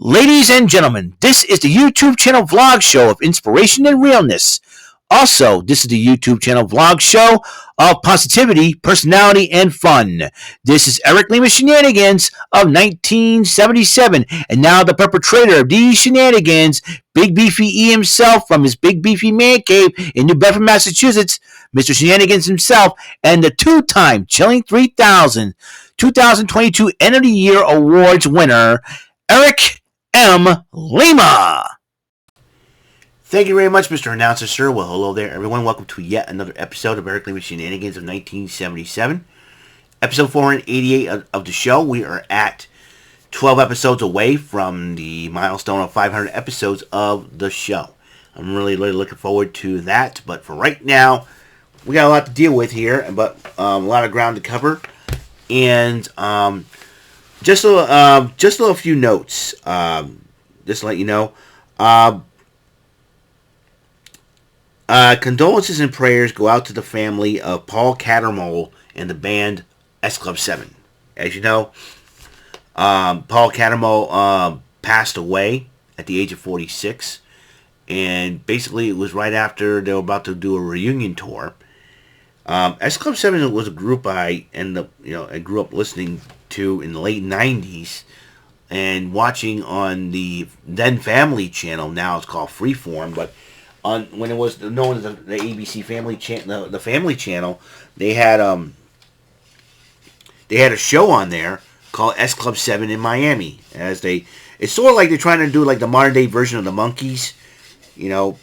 Ladies and gentlemen, this is the YouTube channel vlog show of inspiration and realness. Also, this is the YouTube channel vlog show of positivity, personality, and fun. This is Eric Lima Shenanigans of 1977, and now the perpetrator of these shenanigans, Big Beefy E himself from his Big Beefy Man Cave in New Bedford, Massachusetts, Mr. Shenanigans himself, and the two-time Chilling 3000 2022 End of the Year Awards winner, Eric M. Lima. Thank you very much, Mr. Announcer, sir. Well, hello there, everyone. Welcome to yet another episode of Eric Lima Shenanigans of 1977. Episode 488 of the show. We are at 12 episodes away from the milestone of 500 episodes of the show. I'm really looking forward to that. But for right now, we got a lot to deal with here, but a lot of ground to cover. And just a few notes. Just to let you know. Condolences and prayers go out to the family of Paul Cattermole and the band S Club 7. As you know, Paul Cattermole passed away at the age of 46. And basically it was right after they were about to do a reunion tour. S Club 7 was a group I grew up listening to in the late 90s and watching on the then Family Channel. Now it's called Freeform, but when it was known as the ABC Family Channel, the Family Channel, they had a show on there called S Club 7 in Miami. It's sort of like they're trying to do like the modern day version of the Monkees,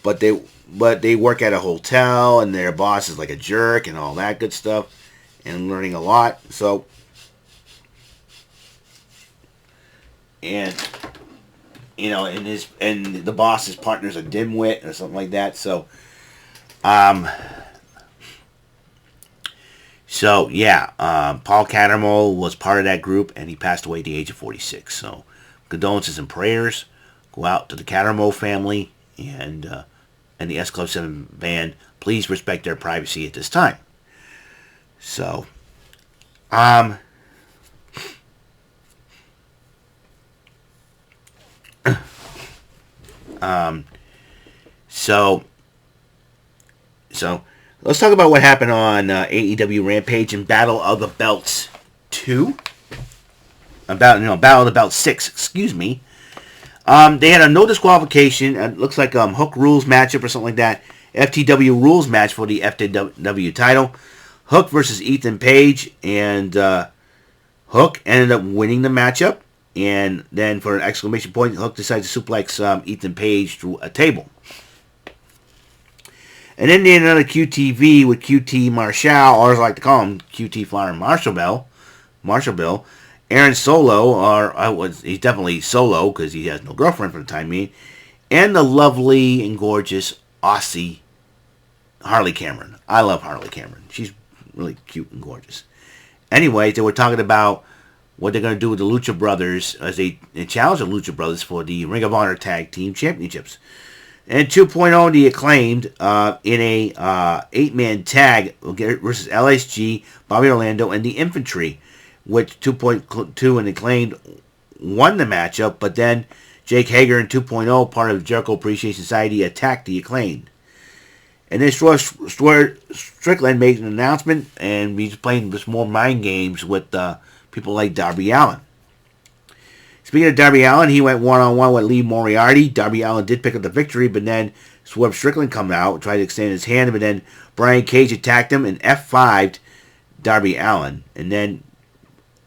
but they work at a hotel and their boss is like a jerk and all that good stuff, and learning a lot. So, and the boss's partner's a dimwit or something like that. So, Paul Cattermole was part of that group, and he passed away at the age of 46. So, condolences and prayers go out to the Cattermole family and the S Club 7 band. Please respect their privacy at this time. So, So let's talk about what happened on AEW Rampage and Battle of the Belts 2. Battle of the Belts 6, excuse me. They had a no disqualification. It looks like Hook Rules matchup or something like that. FTW Rules match for the FTW title. Hook versus Ethan Page, and Hook ended up winning the matchup. And then for an exclamation point, Hook decides to suplex Ethan Page through a table. And then they had another QTV with QT Marshall, or as I like to call him, QT Flower Marshall Bill. Aaron Solo, he's definitely solo because he has no girlfriend for the time being. And the lovely and gorgeous Aussie Harley Cameron. I love Harley Cameron. She's really cute and gorgeous. Anyways, they were talking about what they're going to do with the Lucha Brothers as they challenge the Lucha Brothers for the Ring of Honor Tag Team Championships. And 2.0, the Acclaimed in a 8-man tag versus LSG, Bobby Orlando, and the Infantry, which 2.2 and Acclaimed won the matchup, but then Jake Hager and 2.0, part of Jericho Appreciation Society, attacked the Acclaimed. And then Strickland made an announcement, and he's playing just more mind games with people like Darby Allin. Speaking of Darby Allin, he went one-on-one with Lee Moriarty. Darby Allin did pick up the victory, but then Swerve Strickland come out, tried to extend his hand, but then Brian Cage attacked him and F5'd Darby Allin. And then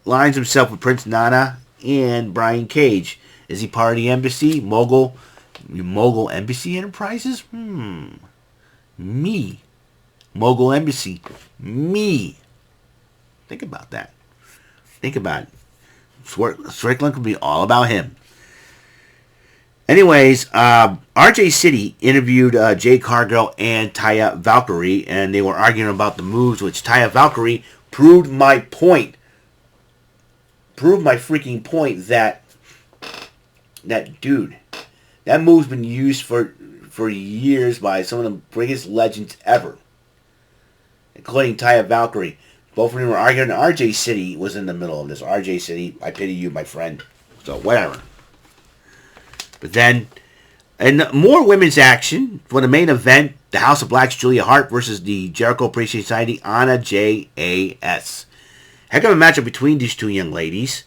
lines himself with Prince Nana and Brian Cage. Is he part of the embassy? Mogul Embassy Enterprises? Me. Mogul Embassy. Me. Think about that. Think about it. Strickland could be all about him. Anyways, RJ City interviewed Jay Cargill and Taya Valkyrie, and they were arguing about the moves, which Taya Valkyrie proved my point. Proved my freaking point that dude, that move's been used for years by some of the biggest legends ever, including Taya Valkyrie. Both of them were arguing. RJ City was in the middle of this. RJ City, I pity you, my friend. So, whatever. But then, and more women's action for the main event, the House of Black's Julia Hart versus the Jericho Appreciation Society, Anna J.A.S. Heck of a matchup between these two young ladies.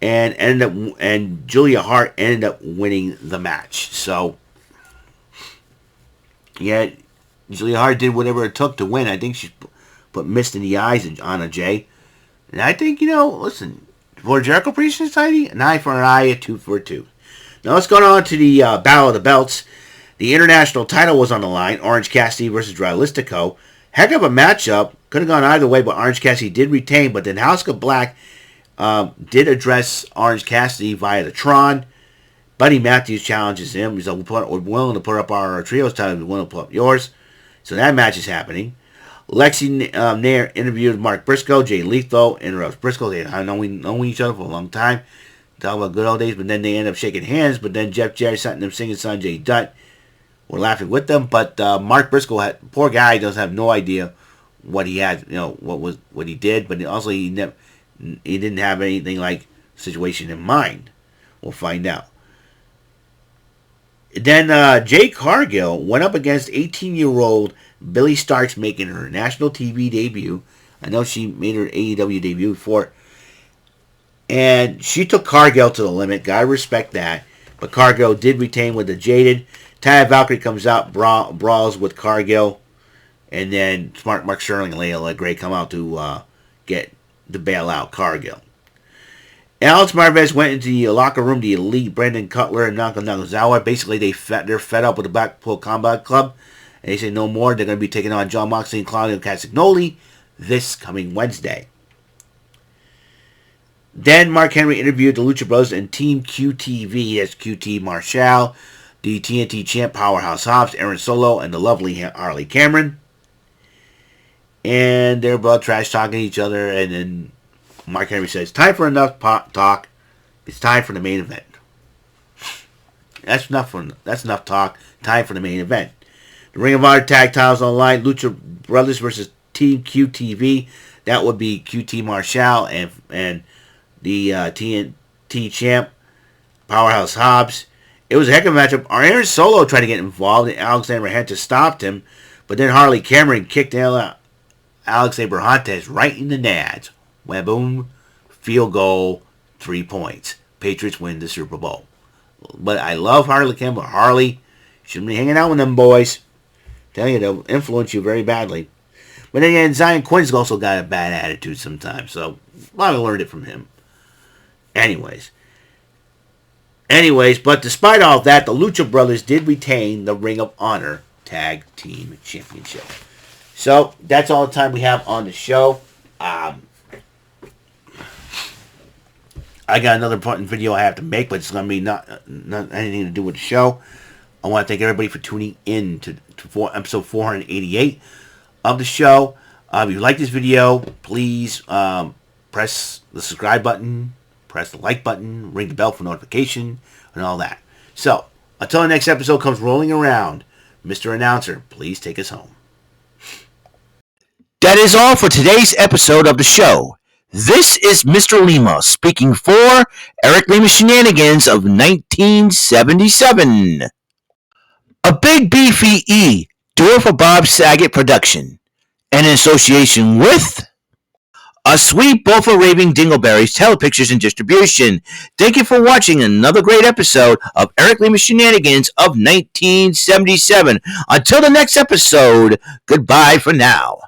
And Julia Hart ended up winning the match. So, yeah, Julia Hart did whatever it took to win. I think she put mist in the eyes of Anna J. And I think, listen, for Jericho Appreciation Society, an eye for an eye, a tooth for a tooth. Now let's go on to the Battle of the Belts. The international title was on the line. Orange Cassidy versus Dralistico. Heck of a matchup. Could have gone either way, but Orange Cassidy did retain. But then House of Black did address Orange Cassidy via the Tron. Buddy Matthews challenges him. He's like, we're willing to put up our trios title. We're willing to put up yours. So that match is happening. Lexi Nair interviewed Mark Briscoe, Jay Lethal, and Russ Briscoe. They had known each other for a long time. Talk about good old days, but then they end up shaking hands. But then Jeff Jarrett sent them singing Sanjay Dutt. We're laughing with them. But Mark Briscoe, poor guy, doesn't have no idea what he had, what he did. But also he didn't have anything like situation in mind. We'll find out. Then Jade Cargill went up against 18-year-old Billy Starks, making her national TV debut. I know she made her AEW debut before. And she took Cargill to the limit. Gotta respect that. But Cargill did retain with the Jaded. Taya Valkyrie comes out, brawls with Cargill. And then Smart Mark Sterling and Layla Gray come out to get the bailout Cargill. Alex Marvez went into the locker room, the Elite, Brandon Cutler, and Naoko Nakazawa. Basically, they're fed up with the Blackpool Combat Club. And they say no more. They're going to be taking on John Moxley and Claudio Castagnoli this coming Wednesday. Then Mark Henry interviewed the Lucha Bros and Team QTV. That's QT Marshall, the TNT champ Powerhouse Hobbs, Aaron Solo, and the lovely Harley Cameron. And they're both trash talking each other. And then Mark Henry says, time for enough talk. It's time for the main event. That's enough talk. Time for the main event. The Ring of Honor tag titles online. Lucha Brothers versus Team QTV. That would be QT Marshall and the TNT champ Powerhouse Hobbs. It was a heck of a matchup. Aaron Solo tried to get involved, and Alexander Hantes stopped him. But then Harley Cameron kicked Alex Abrahantes right in the nads. Waboom, field goal, 3 points. Patriots win the Super Bowl. But I love Harley Cameron. Harley shouldn't be hanging out with them boys. Tell you, they'll influence you very badly. But then again, Zion Quinn's also got a bad attitude sometimes. So I learned it from him. Anyways, but despite all of that, the Lucha Brothers did retain the Ring of Honor Tag Team Championship. So that's all the time we have on the show. I got another important video I have to make, but it's going to be not anything to do with the show. I want to thank everybody for tuning in to episode 488 of the show. If you like this video, please press the subscribe button, press the like button, ring the bell for notification, and all that. So, until the next episode comes rolling around, Mr. Announcer, please take us home. That is all for today's episode of the show. This is Mr. Lima speaking for Eric Lima Shenanigans of 1977. A Big Beefy E, do it for Bob Saget production. And in association with A Sweet Bowl for Raving Dingleberries Telepictures and Distribution. Thank you for watching another great episode of Eric Lima Shenanigans of 1977. Until the next episode, goodbye for now.